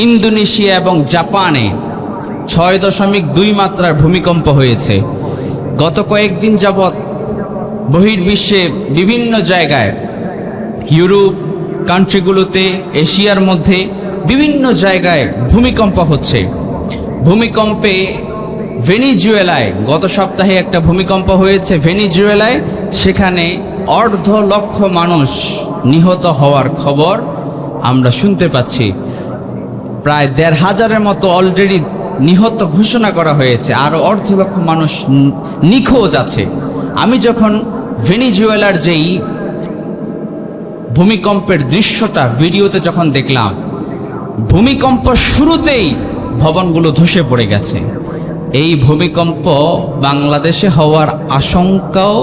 Indonesia এবং জাপানে 6.2 মাত্রার ভূমিকম্প হয়েছে। গত কয়েকদিন যাবৎ বহির্বিশ্বে বিভিন্ন জায়গায়, ইউরোপ কান্ট্রিগুলোতে, এশিয়ার মধ্যে বিভিন্ন জায়গায় ভূমিকম্প হচ্ছে। ভূমিকম্পে ভেনিজুয়েলায় গত সপ্তাহে একটা ভূমিকম্প হয়েছে ভেনিজুয়েলায়, সেখানে 1.5 লক্ষ মানুষ নিহত হওয়ার খবর আমরা শুনতে পাচ্ছি। প্রায় 1,500-এর মতো অলরেডি নিহত ঘোষণা করা হয়েছে, আরও 1.5 লক্ষ মানুষ নিখোঁজ আছে। আমি যখন ভেনিজুয়েলার যেই ভূমিকম্পের দৃশ্যটা ভিডিওতে যখন দেখলাম, ভূমিকম্প শুরুতেই ভবনগুলো ধসে পড়ে গেছে। এই ভূমিকম্প বাংলাদেশে হওয়ার আশঙ্কাও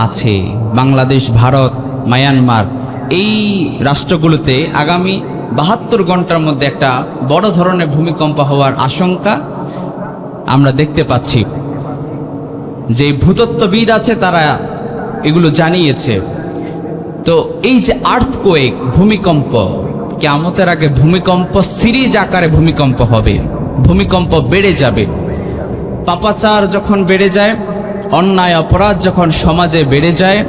আছে। বাংলাদেশ, ভারত, মায়ানমার এই রাষ্ট্রগুলোতে আগামী 72 ঘন্টার মধ্যে একটা বড় ধরনের ভূমিকম্প হওয়ার আশঙ্কা আমরা দেখতে পাচ্ছি। যে ভূতত্ত্ববিদ আছে তারা এগুলো জানিয়েছে। তো এই যে আর্থকোয়েক, ভূমিকম্প, কিয়ামতের আগে ভূমিকম্প সিরিজ আকারে ভূমিকম্প হবে, ভূমিকম্প বেড়ে যাবে। পাপাচার যখন বেড়ে যায়, অন্যায় অপরাধ যখন সমাজে বেড়ে যায়,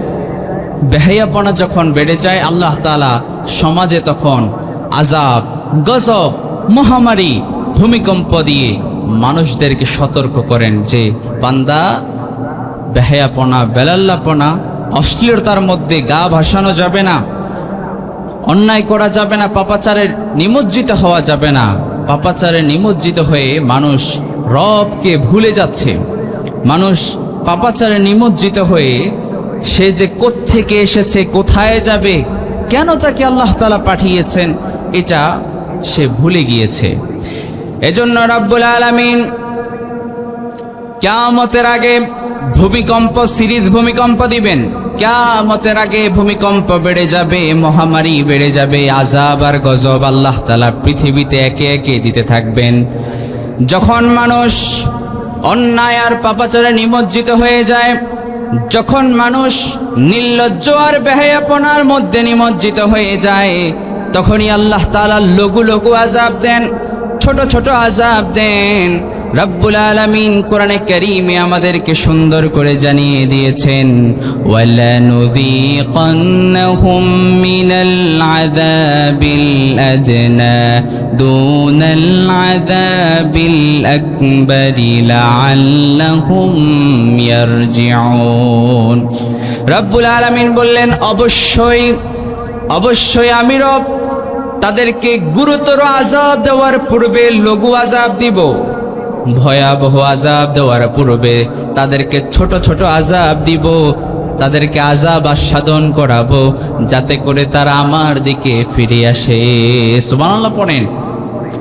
বেহায়াপনা যখন বেড়ে যায়, আল্লাহ তাআলা সমাজে তখন আযাব, গজব, মহামারী, ভূমিকম্প দিয়ে মানুষদেরকে সতর্ক করেন যে বান্দা, বেহায়াপনা, বেলাল্লাপনা, অশ্লীলতার মধ্যে গা ভাসানো যাবে না, অন্যায় করা যাবে না, পাপাচারের নিমজ্জিত হওয়া যাবে না। পাপাচারে নিমজ্জিত হয়ে মানুষ রবকে ভুলে যাচ্ছে। মানুষ পাপাচারে নিমজ্জিত হয়ে সে যে কোত্থেকে এসেছে, কোথায় যাবে, কেন তাকে আল্লাহ তাআলা পাঠিয়েছেন, এটা সে ভুলে গিয়েছে। এজন্য রাব্বুল আলামিন কিয়ামতের আগে ভূমিকম্প সিরিজ ভূমিকম্প দিবেন। কিয়ামতের আগে ভূমিকম্প বেড়ে যাবে, মহামারী বেড়ে যাবে, আযাব আর গজব আল্লাহ তাআলা পৃথিবীতে একে একে দিতে থাকবেন। যখন মানুষ অন্যায় আর পাপাচারে নিমজ্জিত হয়ে যায়, যখন মানুষ নির্লজ্জ আর বেহায়াপনার মধ্যে নিমজ্জিত হয়ে যায়, তখনই আল্লাহ তাআলা লঘু লঘু আযাব দেন, ছোট ছোট আযাব দেন। রব্বুল আলামিন কোরআনে কারীমে আমাদেরকে সুন্দর করে জানিয়ে দিয়েছেন, ওয়ালানুযীকান্নাহুম মিনাল আযাবিল আদনা দুনাল আযাবিল আকবারি লাআল্লাহুম ইয়ারজিউন। রব্বুল আলামিন বললেন, অবশ্যই অবশ্যই আমি রব তাদেরকে গুরুতর আযাব দেওয়ার পূর্বে লঘু আযাব দিব, ভয়াবহ আযাব দেওয়ার পূর্বে তাদেরকে ছোট ছোট আযাব দিব, তাদেরকে আযাব আস্বাদন করাবো, যাতে করে তারা আমার দিকে ফিরে আসে। সুবহানাল্লাহ পড়েন।